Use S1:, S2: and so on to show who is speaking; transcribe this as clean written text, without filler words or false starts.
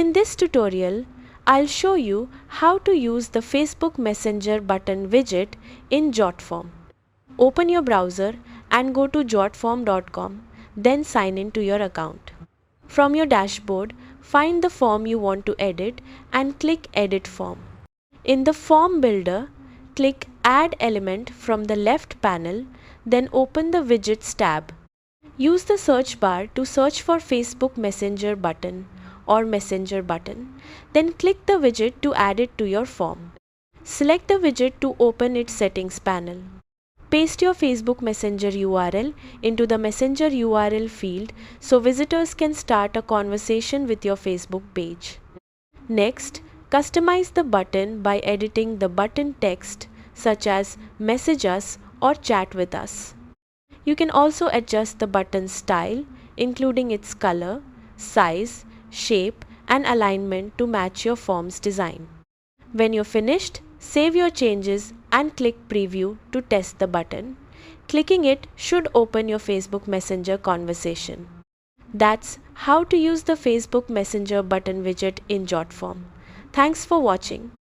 S1: In this tutorial, I'll show you how to use the Facebook Messenger button widget in JotForm. Open your browser and go to jotform.com, then sign in to your account. From your dashboard, find the form you want to edit and click Edit Form. In the Form Builder, click Add Element from the left panel, then open the Widgets tab. Use the search bar to search for Facebook Messenger button or Messenger button. Then click the widget to add it to your form. Select the widget to open its settings panel. Paste your Facebook Messenger URL into the Messenger URL field so visitors can start a conversation with your Facebook page. Next, customize the button by editing the button text such as Message Us or Chat with Us. You can also adjust the button style, including its color, size, shape, and alignment to match your form's design. When you're finished, save your changes and click Preview to test the button. Clicking it should open your Facebook Messenger conversation. That's how to use the Facebook Messenger button widget in JotForm. Thanks for watching.